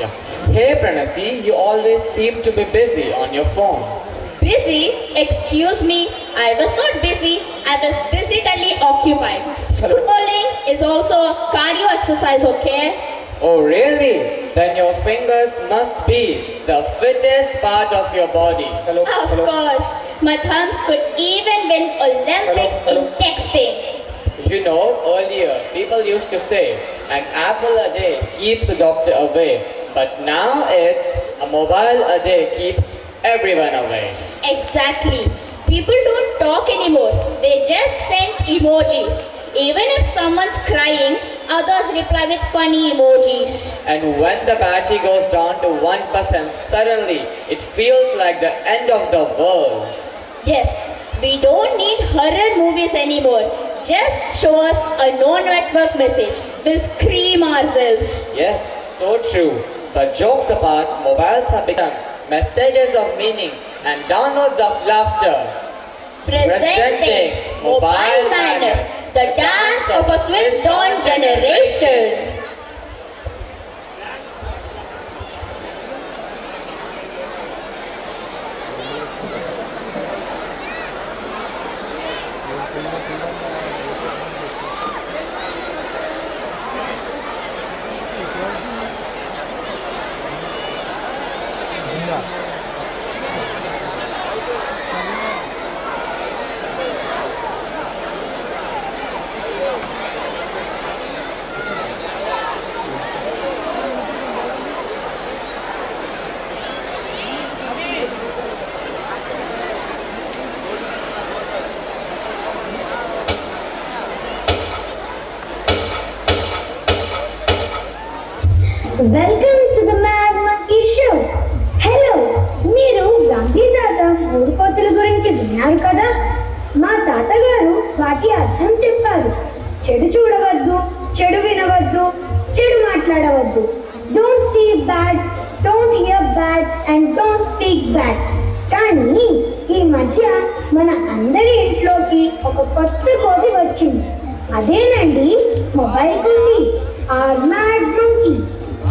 Yeah. Hey Pranati, you always seem to be busy on your phone. Busy? Excuse me. I was not busy. I was digitally occupied. Scrolling is also a cardio exercise, okay? Oh really? Then your fingers must be the fittest part of your body. Of course. My thumbs could even win Olympics in texting. You know, earlier people used to say, an apple a day keeps the doctor away. But now it's a mobile a day keeps everyone away. Exactly. People don't talk anymore. They just send emojis. Even if someone's crying, others reply with funny emojis. And when the battery goes down to 1%, suddenly it feels like the end of the world. Yes, we don't need horror movies anymore. Just show us a no network message. We'll scream ourselves. Yes, so true. But jokes apart, mobiles have become messages of meaning and downloads of laughter. Presenting Mobile Manners, the dance of a switched on generation. Welcome to the mad monkey show. Hello, మీరు గాంధీ తాత మూడు కోతుల గురించి విన్నారు కదా? మా తాతగారు వాటి అర్థం చెప్పారు. చెడు చూడవద్దు, చెడు వినవద్దు, చెడు మాట్లాడవద్దు. Don't see bad, don't hear bad and don't speak bad. కానీ ఈ మధ్య మన అందరి ఇంట్లోకి ఒక కొత్త కోతి వచ్చింది. అదేనండి మొబైల్ కోతి, ఆర్ మ్యాడ్ మంకీ.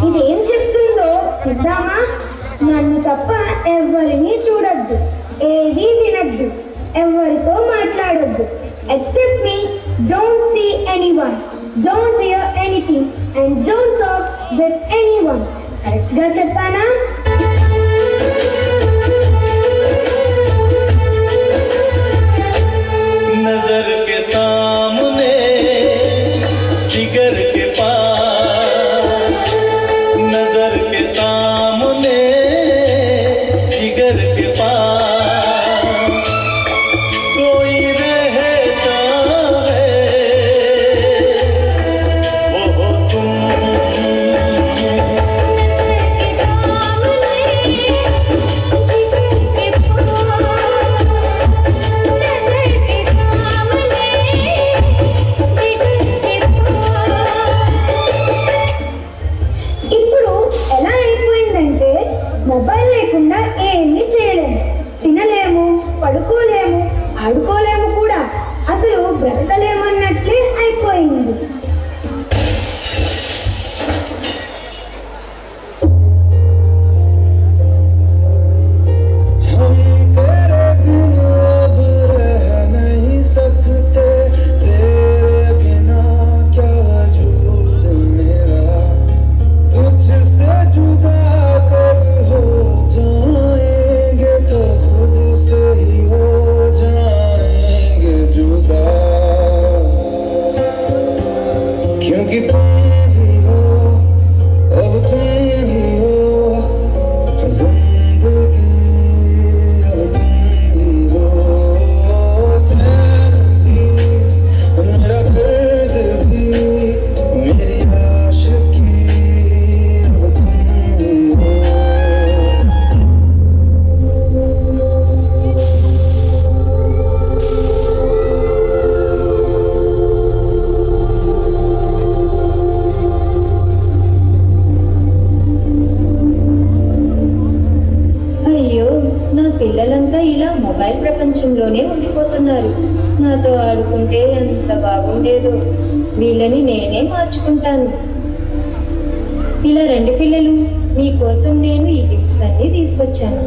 ఇదేం చెప్తుందో చూద్దామా? నన్ను తప్ప ఎవరిని చూడొద్దు, ఏది వినద్దు, ఎవరితో మాట్లాడొద్దు. Except me, don't see anyone, don't hear anything and don't talk with anyone. కరెక్ట్గా చెప్పానా? नजर के सामने जिगर के पास, नजर के सामने जिगर के पास कोई रहता है, वो हो तुम। ఇప్పుడు ఎలా అయిపోయిందంటే మొబైల్ లేకుండా ఏమీ చేయలేము, తినలేము, పడుకోలేము, ఆడుకోలేము కూడా, అసలు బ్రతకలేమన్నట్లే అయిపోయింది. हम तेरे बिना अब रह नहीं सकते, तेरे बिना क्या वजूद मेरा, तुझसे जुदा कब हो जाएंगे तो खुद से ही हो जाएंगे जुदा, क्योंकि तुम ही हो, अब तुम ही हो जिंदगी, अब तुम ही हो चैन भी, मेरा दर्द भी, मेरी आशिकी, अब तुम ही हो। అయ్యో, నా పిల్లలంతా ఇలా మొబైల్ ప్రపంచంలోనే ఉండిపోతున్నారు. నాతో ఆడుకుంటే ఎంత బాగుండేదో. వీళ్ళని నేనే మార్చుకుంటాను. ఇలా రండి పిల్లలు, మీకోసం నేను ఈ గిఫ్ట్స్ అన్ని తీసుకొచ్చాను.